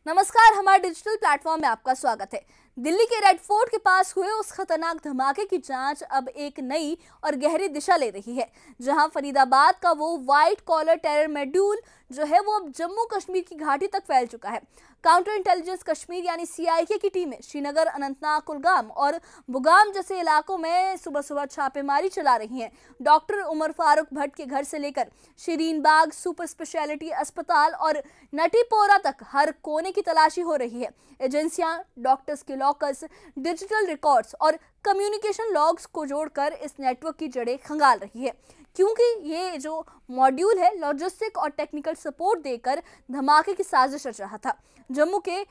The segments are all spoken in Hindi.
नमस्कार, हमारे डिजिटल प्लेटफॉर्म में आपका स्वागत है। दिल्ली के रेड फोर्ट के पास हुए उस खतरनाक धमाके की जांच अब एक नई और गहरी दिशा ले रही है, जहां फरीदाबाद का वो व्हाइट कॉलर टेरर मॉड्यूल जो है वो अब जम्मू कश्मीर की घाटी तक फैल चुका है। काउंटर इंटेलिजेंस कश्मीर यानी CIK की टीमें श्रीनगर, अनंतनाग, कुलगाम और बुगाम जैसे इलाकों में सुबह सुबह छापेमारी चला रही हैं। डॉक्टर उमर फारूक भट्ट के घर से लेकर शिरीन बाग सुपर स्पेशलिटी अस्पताल और नटीपोरा तक हर कोने की तलाशी हो रही है। एजेंसियां डॉक्टर्स के लॉकर्स, डिजिटल रिकॉर्ड्स और कम्युनिकेशन लॉग्स को जोड़कर इस नेटवर्क की जड़ें खंगाल रही है, क्योंकि ये जो मॉड्यूल है लॉजिस्टिक और टेक्निकल सपोर्ट देकर धमाके की साजिश रच रहा था। जम्मू के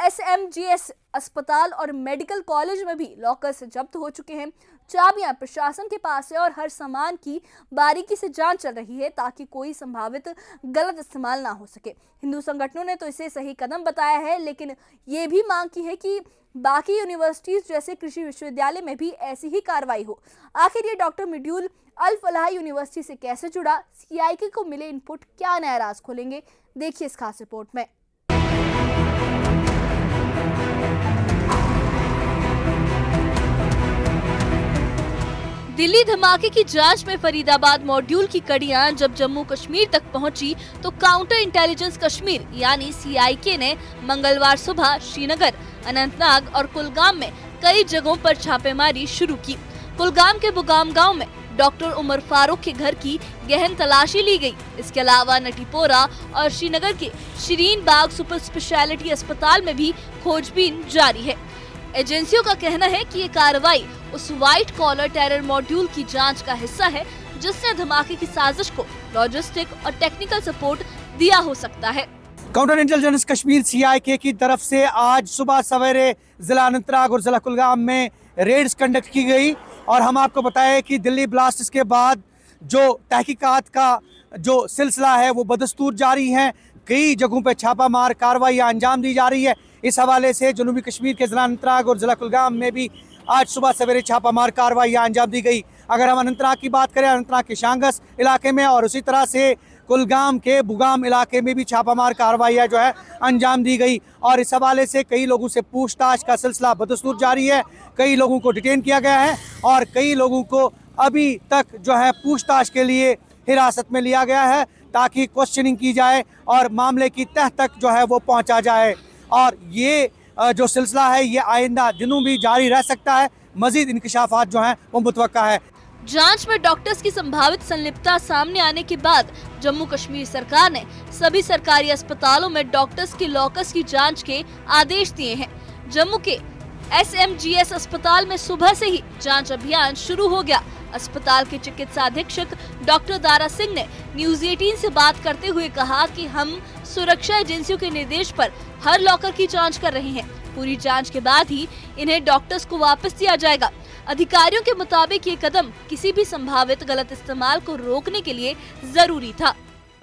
SMGS अस्पताल और मेडिकल कॉलेज में भी लॉकर्स जब्त हो चुके हैं। चाबियां प्रशासन के पास है और हर सामान की बारीकी से जांच चल रही है ताकि कोई संभावित गलत इस्तेमाल ना हो सके। हिंदू संगठनों ने तो इसे सही कदम बताया है, लेकिन ये भी मांग की है कि बाकी यूनिवर्सिटीज जैसे कृषि विश्वविद्यालय में भी ऐसी ही कार्रवाई हो। आखिर ये डॉक्टर मॉड्यूल अल फलाह यूनिवर्सिटी से कैसे जुड़ा, CIK को मिले इनपुट क्या नया राज खोलेंगे, देखिए इस खास रिपोर्ट में। दिल्ली धमाके की जांच में फरीदाबाद मॉड्यूल की कड़ियां जब जम्मू कश्मीर तक पहुंची तो काउंटर इंटेलिजेंस कश्मीर यानी CIK ने मंगलवार सुबह श्रीनगर, अनंतनाग और कुलगाम में कई जगहों पर छापेमारी शुरू की। कुलगाम के बुगाम गांव में डॉक्टर उमर फारूक के घर की गहन तलाशी ली गई। इसके अलावा नटीपोरा और श्रीनगर के शिरीन बाग सुपर स्पेशलिटी अस्पताल में भी खोजबीन जारी है। एजेंसियों का कहना है कि ये कार्रवाई उस व्हाइट कॉलर टेरर मॉड्यूल की जांच का हिस्सा है जिसने धमाके की साजिश को लॉजिस्टिक और टेक्निकल सपोर्ट दिया हो सकता है। काउंटर इंटेलिजेंस कश्मीर CIK की तरफ से आज सुबह सवेरे जिला अनंतनाग और जिला कुलगाम में रेड्स कंडक्ट की गई और हम आपको बताएं कि दिल्ली ब्लास्ट के बाद जो तहकीकात का जो सिलसिला है वो बदस्तूर जारी है। कई जगहों पर छापामार कार्रवाइयां अंजाम दी जा रही है। इस हवाले से जनूबी कश्मीर के जिला अनंतनाग और जिला कुलगाम में भी आज सुबह सवेरे छापामार कार्रवाइयां अंजाम दी गई। अगर हम अनंतनाग की बात करें, अनंतनाग के शांगस इलाके में और उसी तरह से कुलगाम के बुगाम इलाके में भी छापामार कार्रवाइयां जो है अंजाम दी गई और इस हवाले से कई लोगों से पूछताछ का सिलसिला बदस्तूर जारी है। कई लोगों को डिटेन किया गया है और कई लोगों को अभी तक जो है पूछताछ के लिए हिरासत में लिया गया है ताकि क्वेश्चनिंग की जाए और मामले की तह तक जो है वो पहुंचा जाए। और ये जो सिलसिला है ये आइंदा दिनों भी जारी रह सकता है। मजीद इंकशाफात जो हैं वो मुतवक्का है। जांच में डॉक्टर्स की संभावित संलिप्तता सामने आने के बाद जम्मू कश्मीर सरकार ने सभी सरकारी अस्पतालों में डॉक्टर्स के लॉकर्स की जांच के आदेश दिए हैं। जम्मू के SMGS अस्पताल में सुबह से ही जांच अभियान शुरू हो गया। अस्पताल के चिकित्सा अधीक्षक डॉक्टर दारा सिंह ने न्यूज 18 से बात करते हुए कहा कि हम सुरक्षा एजेंसियों के निर्देश पर हर लॉकर की जांच कर रहे हैं। पूरी जांच के बाद ही इन्हें डॉक्टर्स को वापस दिया जाएगा। अधिकारियों के मुताबिक ये कदम किसी भी संभावित गलत इस्तेमाल को रोकने के लिए जरूरी था।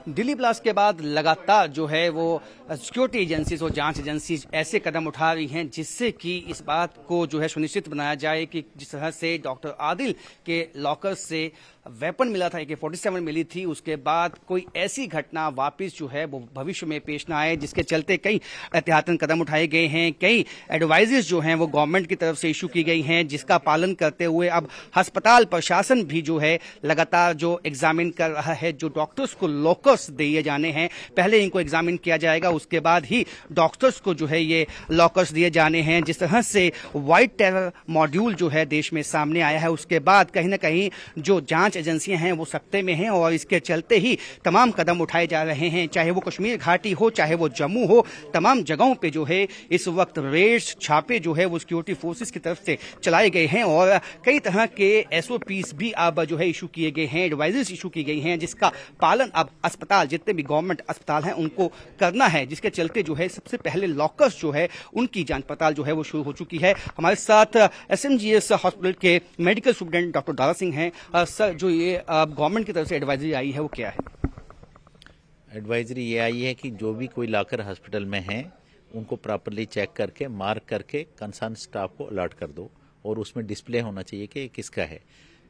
दिल्ली ब्लास्ट के बाद लगातार जो है वो सिक्योरिटी एजेंसीज और जांच एजेंसीज ऐसे कदम उठा रही हैं जिससे कि इस बात को जो है सुनिश्चित बनाया जाए कि जिस तरह से डॉक्टर आदिल के लॉकर से वेपन मिला था, AK-47 मिली थी, उसके बाद कोई ऐसी घटना वापस जो है वो भविष्य में पेश ना आए, जिसके चलते कई एहतियातन कदम उठाए गए हैं। कई एडवाइजरीज जो हैं वो गवर्नमेंट की तरफ से इशू की गई हैं, जिसका पालन करते हुए अब अस्पताल प्रशासन भी जो है लगातार जो एग्जामिन कर रहा है। जो डॉक्टर्स को लॉकर्स दिए जाने हैं, पहले इनको एग्जामिन किया जाएगा, उसके बाद ही डॉक्टर्स को जो है ये लॉकर्स दिए जाने हैं। जिस तरह से व्हाइट टेरर मॉड्यूल जो है देश में सामने आया है, उसके बाद कहीं ना कहीं जो जांच एजेंसियां हैं वो सख्ते में हैं और इसके चलते ही तमाम कदम उठाए जा रहे हैं, चाहे वो कश्मीर घाटी हो, चाहे वो जम्मू हो। तमाम जगहों पे जो है इस वक्त रेड्स, छापे जो है वो सिक्योरिटी फोर्सेस की तरफ से चलाए गए हैं और कई तरह के SOPs भी अब जो है इशू किए गए हैं, एडवाइजरीज इशू की गई हैं, जिसका पालन अब अस्पताल, जितने भी गवर्नमेंट अस्पताल हैं उनको करना है, जिसके चलते जो है सबसे पहले लॉकर्स जो है उनकी जांच पड़ताल जो है वो शुरू हो चुकी है। हमारे साथ SMGS हॉस्पिटल के medical superintendent doctor Dara Singh हैं। सर, जो ये गवर्नमेंट की तरफ से एडवाइजरी आई है वो क्या है? एडवाइजरी ये आई है कि जो भी कोई लॉकर हॉस्पिटल में है उनको प्रॉपरली चेक करके, मार्क करके कंसर्न स्टाफ को अलर्ट कर दो और उसमें डिस्प्ले होना चाहिए कि किसका है।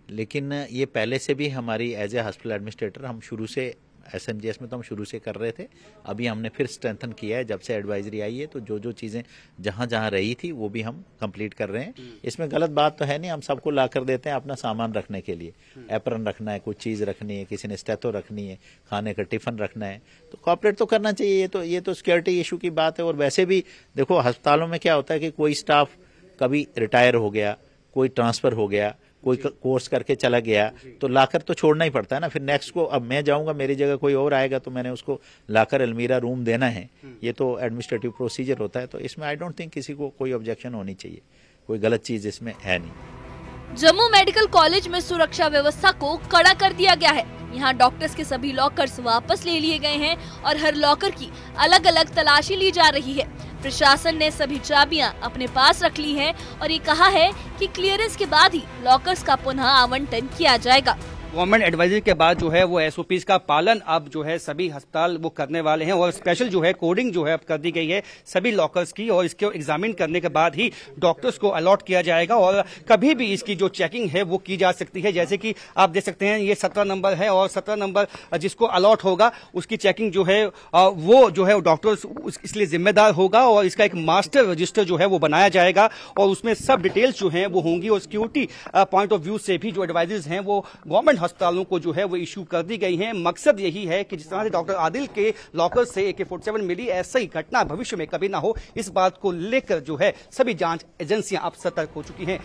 लेकिन ये पहले से भी हमारी एज ए हॉस्पिटल एडमिनिस्ट्रेटर हम शुरू से SMGS में तो हम शुरू से कर रहे थे, अभी हमने फिर स्ट्रेंथन किया है जब से एडवाइजरी आई है। तो जो जो चीज़ें जहाँ जहाँ रही थी वो भी हम कंप्लीट कर रहे हैं। इसमें गलत बात तो है नहीं, हम सबको ला कर देते हैं अपना सामान रखने के लिए। एप्रन रखना है, कुछ चीज़ रखनी है, किसी ने स्टेथो रखनी है, खाने का टिफिन रखना है, तो कॉपरेट तो करना चाहिए। ये तो सिक्योरिटी इशू की बात है। और वैसे भी देखो अस्पतालों में क्या होता है कि कोई स्टाफ कभी रिटायर हो गया, कोई ट्रांसफर हो गया, कोई कोर्स करके चला गया, तो लाकर तो छोड़ना ही पड़ता है ना। फिर नेक्स्ट को अब मैं जाऊंगा, मेरी जगह कोई और आएगा तो मैंने उसको लाकर अलमीरा रूम देना है। ये तो एडमिनिस्ट्रेटिव प्रोसीजर होता है। तो इसमें आई डोंट थिंक किसी को कोई ऑब्जेक्शन होनी चाहिए, कोई गलत चीज इसमें है नहीं। जम्मू मेडिकल कॉलेज में सुरक्षा व्यवस्था को कड़ा कर दिया गया है। यहाँ डॉक्टर्स के सभी लॉकर्स वापस ले लिए गए हैं और हर लॉकर की अलग अलग तलाशी ली जा रही है। प्रशासन ने सभी चाबियां अपने पास रख ली हैं और ये कहा है कि क्लियरेंस के बाद ही लॉकर्स का पुनः आवंटन किया जाएगा। गवर्नमेंट एडवाइजरी के बाद जो है वो SOPs का पालन अब जो है सभी अस्पताल वो करने वाले हैं और स्पेशल जो है कोडिंग जो है अब कर दी गई है सभी लॉकर्स की और इसको एग्जामिन करने के बाद ही डॉक्टर्स को अलॉट किया जाएगा और कभी भी इसकी जो चेकिंग है वो की जा सकती है। जैसे कि आप देख सकते हैं ये 17 नंबर है और 17 नंबर जिसको अलॉट होगा उसकी चेकिंग जो है वो जो है डॉक्टर्स इसलिए जिम्मेदार होगा और इसका एक मास्टर रजिस्टर जो है वो बनाया जाएगा और उसमें सब डिटेल्स जो है वो होंगी और सिक्योरिटी पॉइंट ऑफ व्यू से भी जो एडवाइजरीज हैं वो गवर्नमेंट अस्पतालों को जो है वो इश्यू कर दी गई हैं। मकसद यही है कि जिस तरह से डॉक्टर आदिल के लॉकर से AK-47 मिली, ऐसा ही घटना भविष्य में कभी ना हो। इस बात को लेकर जो है सभी जांच एजेंसियां अब सतर्क हो चुकी हैं।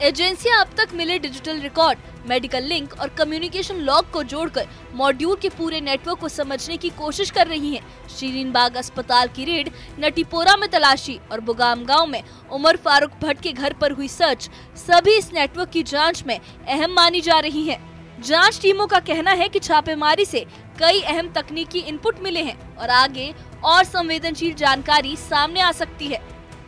एजेंसियां अब तक मिले डिजिटल रिकॉर्ड, मेडिकल लिंक और कम्युनिकेशन लॉग को जोड़कर मॉड्यूल के पूरे नेटवर्क को समझने की कोशिश कर रही हैं। शीरीन बाग अस्पताल की रेड, नटीपोरा में तलाशी और बुगाम गांव में उमर फारूक भट्ट के घर पर हुई सर्च सभी इस नेटवर्क की जांच में अहम मानी जा रही है। जांच टीमों का कहना है कि छापेमारी से कई अहम तकनीकी इनपुट मिले हैं और आगे और संवेदनशील जानकारी सामने आ सकती है।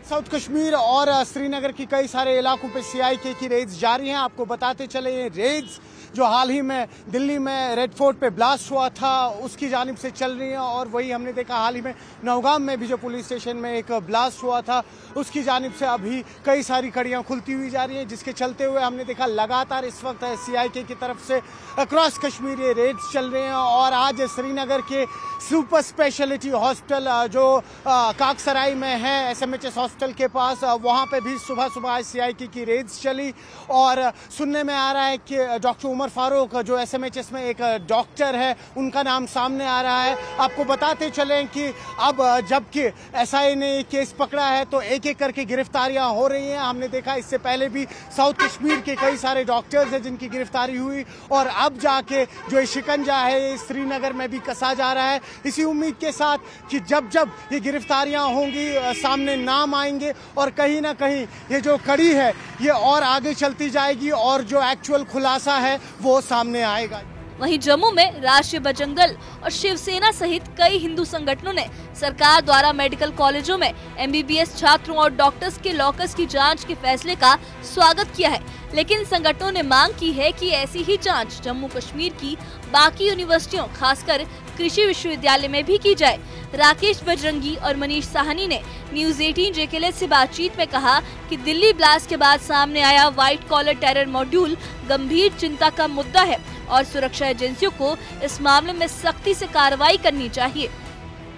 साउथ कश्मीर और श्रीनगर की कई सारे इलाकों पे CIK की रेड्स जारी हैं। आपको बताते चले ये रेड्स जो हाल ही में दिल्ली में रेड फोर्ट पे ब्लास्ट हुआ था उसकी जानिब से चल रही हैं और वही हमने देखा हाल ही में नौगाम में भी जो पुलिस स्टेशन में एक ब्लास्ट हुआ था उसकी जानिब से अभी कई सारी कड़ियां खुलती हुई जा रही हैं, जिसके चलते हुए हमने देखा लगातार इस वक्त CIK की तरफ से अक्रॉस कश्मीर ये रेड्स चल रहे हैं। और आज श्रीनगर के सुपर स्पेशलिटी हॉस्पिटल जो काकसराई में है SMHS हॉस्पिटल के पास, वहाँ पे भी सुबह सुबह CIK की रेड्स चली और सुनने में आ रहा है कि डॉक्टर उमर फारूक जो SMHS में एक डॉक्टर है उनका नाम सामने आ रहा है। आपको बताते चलें कि अब जबकि SI ने केस पकड़ा है तो एक एक करके गिरफ्तारियां हो रही हैं। हमने देखा इससे पहले भी साउथ कश्मीर के कई सारे डॉक्टर्स हैं जिनकी गिरफ्तारी हुई और अब जाके जो शिकंजा है श्रीनगर में भी कसा जा रहा है। इसी उम्मीद के साथ कि जब जब ये गिरफ्तारियां होंगी सामने नाम आएंगे और कहीं ना कहीं ये जो कड़ी है ये और आगे चलती जाएगी और जो एक्चुअल खुलासा है वो सामने आएगा। वहीं जम्मू में राष्ट्रीय बजरंग दल और शिवसेना सहित कई हिंदू संगठनों ने सरकार द्वारा मेडिकल कॉलेजों में MBBS छात्रों और डॉक्टर्स के लॉकर्स की जांच के फैसले का स्वागत किया है, लेकिन संगठनों ने मांग की है कि ऐसी ही जांच जम्मू कश्मीर की बाकी यूनिवर्सिटियों खासकर कृषि विश्वविद्यालय में भी की जाए। राकेश बजरंगी और मनीष साहनी ने न्यूज 18 JKLH से बातचीत में कहा कि दिल्ली ब्लास्ट के बाद सामने आया व्हाइट कॉलर टेरर मॉड्यूल गंभीर चिंता का मुद्दा है और सुरक्षा एजेंसियों को इस मामले में सख्ती से कार्रवाई करनी चाहिए।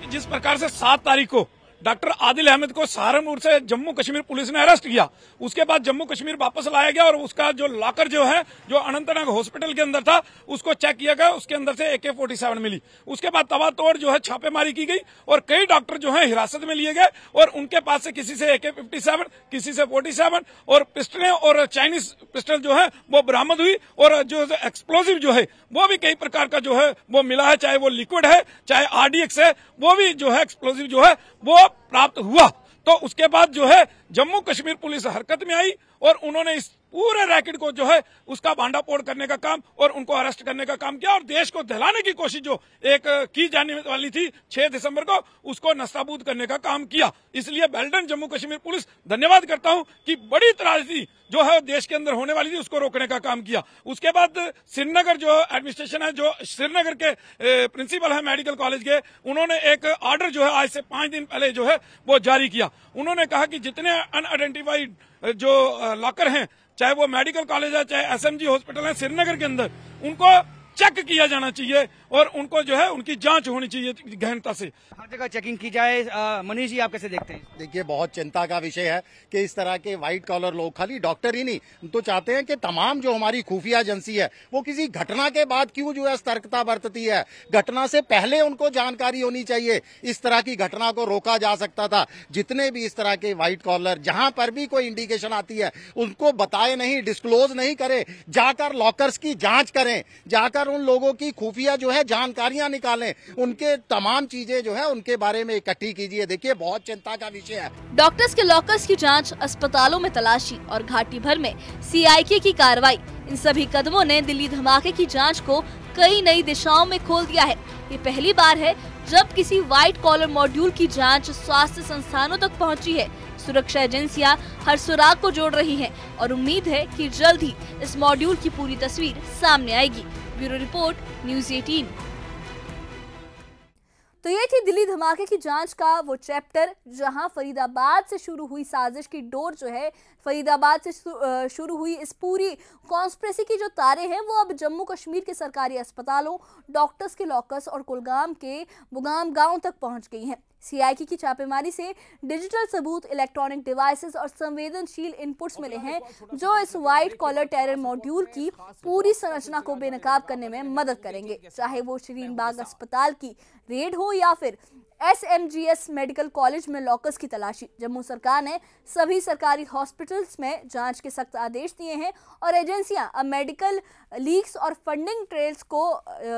जिस प्रकार से 7 तारीख को डॉक्टर आदिल अहमद को सहारनपुर से जम्मू कश्मीर पुलिस ने अरेस्ट किया, उसके बाद जम्मू कश्मीर वापस लाया गया और उसका जो लॉकर जो है जो अनंतनाग हॉस्पिटल के अंदर था उसको चेक किया गया, उसके अंदर से AK-47 मिली। उसके बाद तबातोड़ जो है छापेमारी की गई और कई डॉक्टर जो है हिरासत में लिए गए और उनके पास से किसी से AK-57, किसी से 47 और पिस्टलें और चाइनीज पिस्टल जो है वो बरामद हुई और जो एक्सप्लोजिव जो है वो भी कई प्रकार का जो है वो मिला है, चाहे वो लिक्विड है चाहे RDX है, वो भी जो है एक्सप्लोजिव जो है वो प्राप्त हुआ। तो उसके बाद जो है जम्मू कश्मीर पुलिस हरकत में आई और उन्होंने इस पूरे रैकेट को जो है उसका भांडाफोड़ करने का काम और उनको अरेस्ट करने का काम किया और देश को दहलाने की कोशिश जो एक की जाने वाली थी 6 दिसंबर को उसको नस्ताबूद करने का काम किया। इसलिए बेल्टन जम्मू कश्मीर पुलिस धन्यवाद करता हूं कि बड़ी त्रासदी जो है देश के अंदर होने वाली थी उसको रोकने का काम किया। उसके बाद श्रीनगर जो एडमिनिस्ट्रेशन है, जो श्रीनगर के प्रिंसिपल है मेडिकल कॉलेज के, उन्होंने एक ऑर्डर जो है आज से 5 दिन पहले जो है वो जारी किया। उन्होंने कहा कि जितने अनआइडेंटिफाइड जो लॉकर हैं, चाहे वो मेडिकल कॉलेज है चाहे SMG हॉस्पिटल है श्रीनगर के अंदर, उनको चेक किया जाना चाहिए और उनको जो है उनकी जांच होनी चाहिए गहनता से। हर जगह चेकिंग की जाए। मनीष जी, आप कैसे देखते हैं? देखिए, बहुत चिंता का विषय है कि इस तरह के व्हाइट कॉलर लोग, खाली डॉक्टर ही नहीं तो चाहते हैं कि तमाम जो हमारी खुफिया एजेंसी है वो किसी घटना के बाद क्यों जो है सतर्कता बरतती है। घटना से पहले उनको जानकारी होनी चाहिए, इस तरह की घटना को रोका जा सकता था। जितने भी इस तरह के व्हाइट कॉलर जहां पर भी कोई इंडिकेशन आती है उनको बताए नहीं, डिस्क्लोज नहीं करे, जाकर लॉकर्स की जांच करें, जाकर उन लोगों की खुफिया जो है जानकारियां निकालें, उनके तमाम चीजें जो है उनके बारे में इकट्ठी कीजिए। देखिए, बहुत चिंता का विषय है। डॉक्टर्स के लॉकर्स की जांच, अस्पतालों में तलाशी और घाटी भर में CIK की कार्रवाई, इन सभी कदमों ने दिल्ली धमाके की जांच को कई नई दिशाओं में खोल दिया है। ये पहली बार है जब किसी व्हाइट कॉलर मॉड्यूल की जांच स्वास्थ्य संस्थानों तक पहुंची है। सुरक्षा एजेंसियां हर सुराग को जोड़ रही हैं और उम्मीद है कि जल्द ही इस मॉड्यूल की पूरी तस्वीर सामने आएगी। Bureau report, news 18। तो ये थी दिल्ली धमाके की जांच का वो चैप्टर जहां फरीदाबाद से शुरू हुई साजिश की डोर जो है, फरीदाबाद से शुरू हुई इस पूरी कॉन्स्पिरेसी की जो तारे हैं वो अब जम्मू कश्मीर के सरकारी अस्पतालों, डॉक्टर्स के लॉकर्स और कुलगाम के बुगाम गांव तक पहुंच गई हैं। CIK की छापेमारी से डिजिटल सबूत, इलेक्ट्रॉनिक डिवाइसेस और संवेदनशील इनपुट्स मिले हैं जो इस व्हाइट कॉलर टेरर मॉड्यूल की पूरी संरचना को बेनकाब करने में मदद करेंगे। चाहे वो शरीन बाग अस्पताल की रेड हो या फिर SMGS मेडिकल कॉलेज में लॉकर्स की तलाशी, जम्मू सरकार ने सभी सरकारी हॉस्पिटल्स में जांच के सख्त आदेश दिए हैं और एजेंसियां अब मेडिकल लीक्स और फंडिंग ट्रेल्स को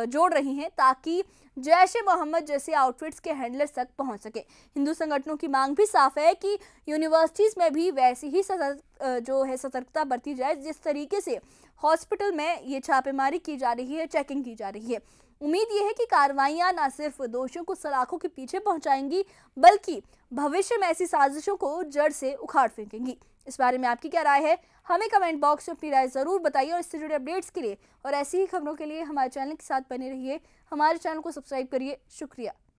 जोड़ रही हैं ताकि जैश-ए-मोहम्मद जैसे आउटफिट्स के हैंडलर्स तक पहुंच सके। हिंदू संगठनों की मांग भी साफ है कि यूनिवर्सिटीज में भी वैसी ही सतर्कता बरती जाए जिस तरीके से हॉस्पिटल में ये छापेमारी की जा रही है, चेकिंग की जा रही है। उम्मीद ये है कि कार्रवाइयां न सिर्फ दोषियों को सलाखों के पीछे पहुंचाएंगी बल्कि भविष्य में ऐसी साजिशों को जड़ से उखाड़ फेंकेंगी। इस बारे में आपकी क्या राय है? हमें कमेंट बॉक्स में अपनी राय जरूर बताइए और इससे जुड़े अपडेट्स के लिए और ऐसी ही खबरों के लिए हमारे चैनल के साथ बने रहिए। हमारे चैनल को सब्सक्राइब करिए। शुक्रिया।